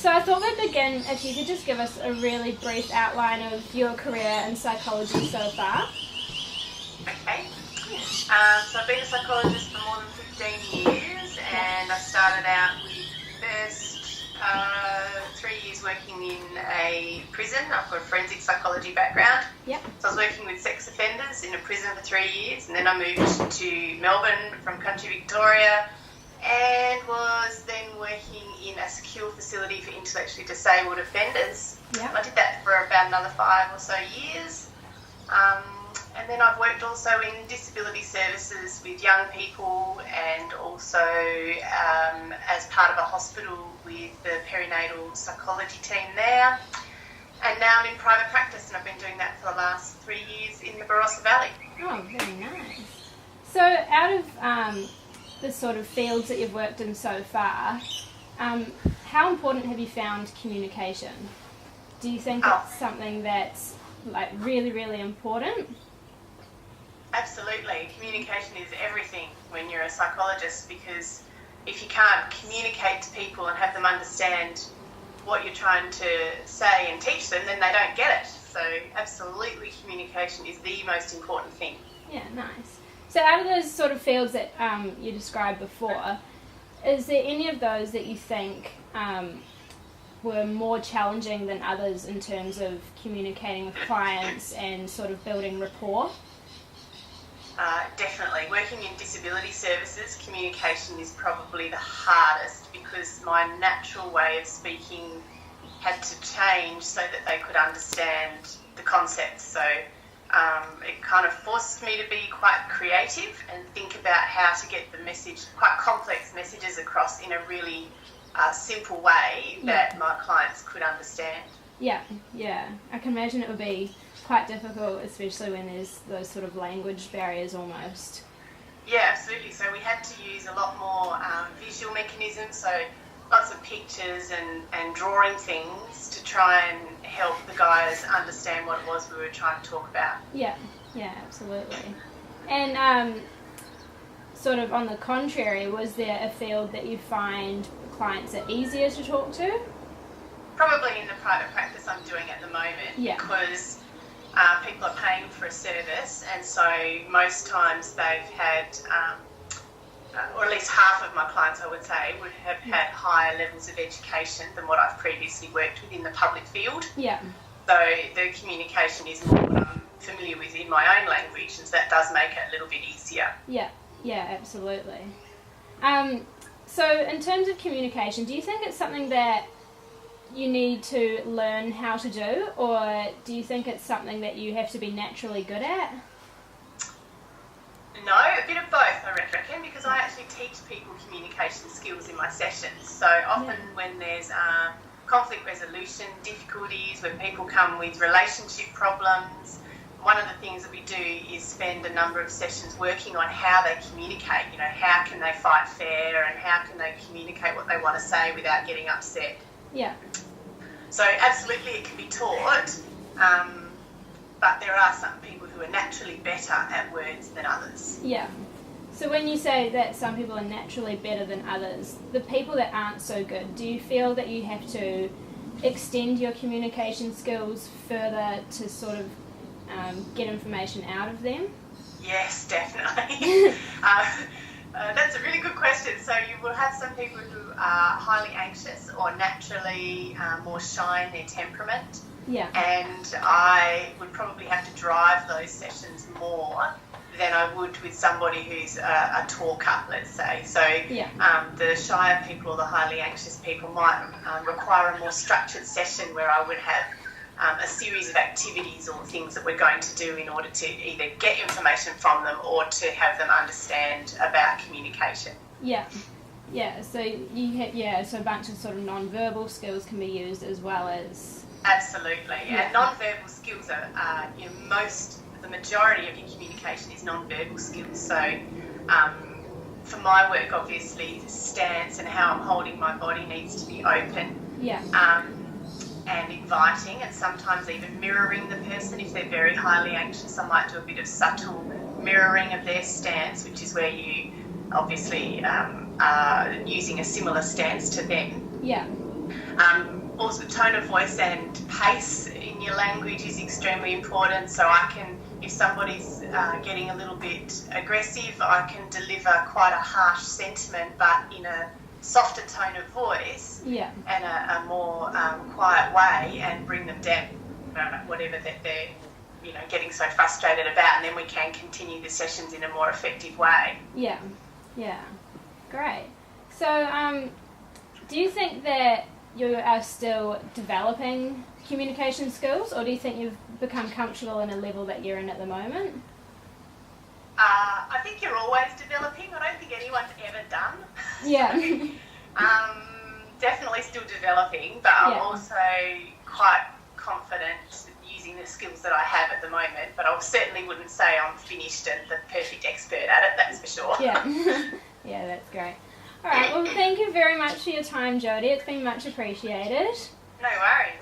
So I thought we'd begin if you could just give us a really brief outline of your career in psychology so far. Okay. So I've been a psychologist for more than 15 years, and I started out with first 3 years working in a prison. I've got a forensic psychology background. Yep. So I was working with sex offenders in a prison for 3 years, and then I moved to Melbourne from country Victoria, and was then working in a secure facility for intellectually disabled offenders. Yep. I did that for about another 5 or so years. And then I've worked also in disability services with young people, and also as part of a hospital with the perinatal psychology team there. And now I'm in private practice, and I've been doing that for the last 3 years in the Barossa Valley. Oh, very nice. So out of the sort of fields that you've worked in so far, how important have you found communication? Do you think it's something that's like really, really important? Absolutely. Communication is everything when you're a psychologist, because if you can't communicate to people and have them understand what you're trying to say and teach them, then they don't get it. So absolutely, communication is the most important thing. Yeah, nice. So out of those sort of fields that you described before, is there any of those that you think were more challenging than others in terms of communicating with clients and sort of building rapport? Definitely. Working in disability services, communication is probably the hardest, because my natural way of speaking had to change so that they could understand the concepts. So it kind of forced me to be quite creative and think about how to get the message, quite complex messages, across in a really simple way that my clients could understand. Yeah. I can imagine it would be quite difficult, especially when there's those sort of language barriers almost. Yeah, absolutely. So we had to use a lot more visual mechanisms, so lots of pictures and drawing things to try and help the guys understand what it was we were trying to talk about. Yeah, absolutely. And sort of on the contrary, was there a field that you find clients are easier to talk to? Probably in the private practice I'm doing at the moment, because people are paying for a service, and so most times they've had, or at least half of my clients, I would say, would have had higher levels of education than what I've previously worked with in the public field. Yeah. So the communication is more what I'm familiar with in my own language, and so that does make it a little bit easier. Yeah, absolutely. So in terms of communication, do you think it's something that you need to learn how to do, or do you think it's something that you have to be naturally good at? No, a bit of both, I reckon, because I actually teach people communication skills in my sessions. So often when there's conflict resolution difficulties, when people come with relationship problems, one of the things that we do is spend a number of sessions working on how they communicate. You know, how can they fight fair, and how can they communicate what they want to say without getting upset. Yeah. So absolutely it can be taught, but there are some people who are naturally better at words than others. Yeah. So when you say that some people are naturally better than others, the people that aren't so good, do you feel that you have to extend your communication skills further to sort of get information out of them? Yes, definitely. That's a really good question. So you will have some people who are highly anxious or naturally more shy in their temperament. Yeah. And I would probably have to drive those sessions more than I would with somebody who's a talker, let's say. So the shyer people or the highly anxious people might require a more structured session where I would have a series of activities or things that we're going to do in order to either get information from them or to have them understand about communication. So so a bunch of sort of non-verbal skills can be used as well as... Absolutely. And non-verbal skills are the majority of your communication is non-verbal skills. So for my work, obviously, the stance and how I'm holding my body needs to be open. And inviting, and sometimes even mirroring the person. If they're very highly anxious, I might do a bit of subtle mirroring of their stance, which is where you obviously are using a similar stance to them. Also, tone of voice and pace in your language is extremely important. So if somebody's getting a little bit aggressive, I can deliver quite a harsh sentiment, but in a softer tone of voice and a more quiet way, and bring them down, whatever that they're getting so frustrated about, and then we can continue the sessions in a more effective way. Yeah, great. So do you think that you are still developing communication skills, or do you think you've become comfortable in a level that you're in at the moment? I think you're always developing. I don't think anyone's ever done. Yeah. Definitely still developing, but I'm also quite confident using the skills that I have at the moment, but I certainly wouldn't say I'm finished and the perfect expert at it, that's for sure. Yeah, that's great. All right, well, thank you very much for your time, Jodie. It's been much appreciated. No worries.